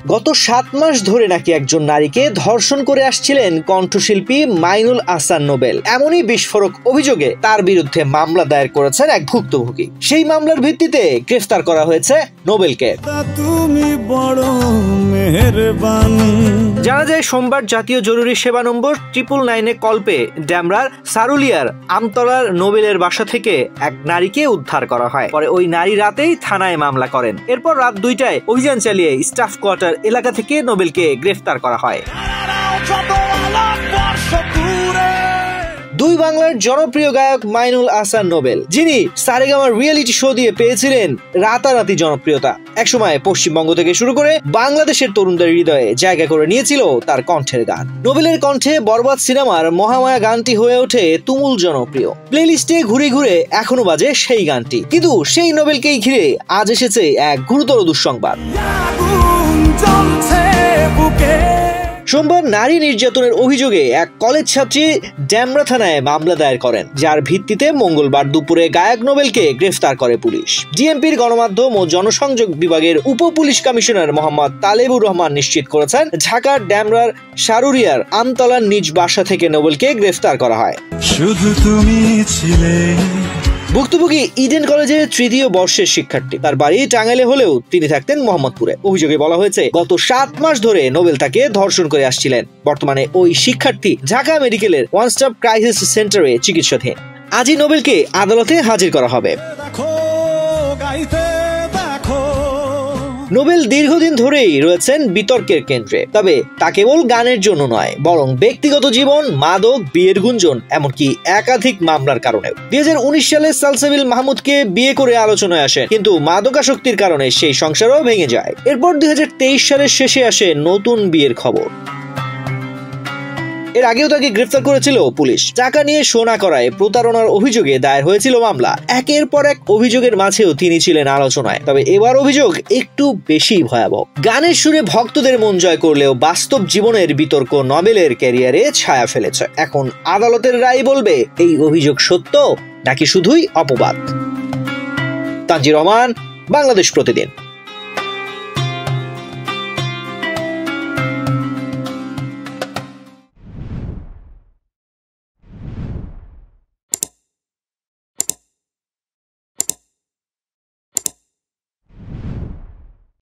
গত 7 মাস ধরে নাকি একজন নারীকে ধর্ষণ করে আসছিলেন কণ্ঠশিল্পী মাইনুল আহসান নোবেল। এমনই বিস্ফোরক অভিযোগে তার বিরুদ্ধে মামলা দায়ের করেছেন এক ভুক্তভোগী। সেই মামলার ভিত্তিতে গ্রেফতার করা হয়েছে নোবেলকে। জানা যায় সোমবার জাতীয় জরুরি সেবা নম্বর 999-এ কল পেয়ে ড্যামরার সারুলিয়ার আমতলার নোবেলের বাসা থেকে এক নারীকে উদ্ধার করা হয়। পরে ওই নারী রাতেই থানায় মামলা করেন। এরপর রাত 2টায় অভিযান চালিয়ে স্টাফ কোয়ার্টার এলাকা থেকে নোবেলকে গ্রেফতার করা হয়। দুই বাংলার জনপ্রিয় গায়ক মাইনুল আহসান নোবেল, যিনি সারেগামার রিয়েলিটি শো দিয়ে পেয়েছিলেন রাতারাতি জনপ্রিয়তা, একসময় পশ্চিমবঙ্গ থেকে শুরু করে বাংলাদেশের তরুণদের হৃদয়ে জায়গা করে নিয়েছিল তার কণ্ঠের গান। নোবেলের কণ্ঠে বরবাদ সিনেমার মহামায়া গানটি হয়ে ওঠে তুমুল জনপ্রিয়। প্লেলিস্টে ঘুরে ঘুরে এখনো বাজে সেই গানটি। কিন্তু সেই নোবেলকেই ঘিরে আজ এসেছে এক গুরুতর দুঃসংবাদ। সোমবার নারী নির্যাতনের অভিযোগে এক কলেজ ছাত্রী ড্যামরা থানায় মামলা দায়ের করেন, যার ভিত্তিতে মঙ্গলবার দুপুরে গায়ক নোবেলকে গ্রেফতার করে পুলিশ। ডিএমপির গণমাধ্যম ও জনসংযোগ বিভাগের উপ পুলিশ কমিশনার মোহাম্মদ তালেবুর রহমান নিশ্চিত করেছেন, ঢাকার ড্যামরার সারুরিয়ার আমতলার নিজ বাসা থেকে নোবেলকে গ্রেফতার করা হয়। শুধু তুমি ছিলে। ভুক্তভোগী ইডেন কলেজের 3য় বর্ষের শিক্ষার্থী। তার বাড়ি টাঙ্গাইলে হলেও তিনি থাকতেন মোহাম্মদপুরে। অভিযোগে বলা হয়েছে, গত 7 মাস ধরে নোবেল তাকে ধর্ষণ করে আসছিলেন। বর্তমানে ওই শিক্ষার্থী ঢাকা মেডিকেলের ওয়ান স্টপ ক্রাইসিস সেন্টারে চিকিৎসাধীন। আজই নোবেলকে আদালতে হাজির করা হবে। নোবেল দীর্ঘদিন ধরেই রয়েছেন বিতর্কের কেন্দ্রে। তবে তা কেবল গানের জন্য নয়, বরং ব্যক্তিগত জীবন, মাদক, বিয়ের গুঞ্জন, এমনকি একাধিক মামলার কারণেও। 2019 সালে সালসাবিল মাহমুদকে বিয়ে করে আলোচনায় আসেন, কিন্তু মাদকাসক্তির কারণে সেই সংসারও ভেঙে যায়। এরপর 2023 সালের শেষে আসে নতুন বিয়ের খবর। এর আগেও তাকে গ্রেফতার করেছিল পুলিশ। টাকা নিয়ে সোনা করায় প্রতারণার অভিযোগে দায়ের হয়েছিল মামলা। একের পর এক অভিযোগের মাঝেও তিনি ছিলেন আলোচনায়। তবে এবার অভিযোগ একটু বেশি ভয়াবহ। গানের সুরে ভক্তদের মন জয় করলেও বাস্তব জীবনের বিতর্ক নোবেলের ক্যারিয়ারে ছায়া ফেলেছে। এখন আদালতের রায় বলবে এই অভিযোগ সত্য নাকি শুধুই অপবাদ। তানজির রহমান, বাংলাদেশ প্রতিদিন।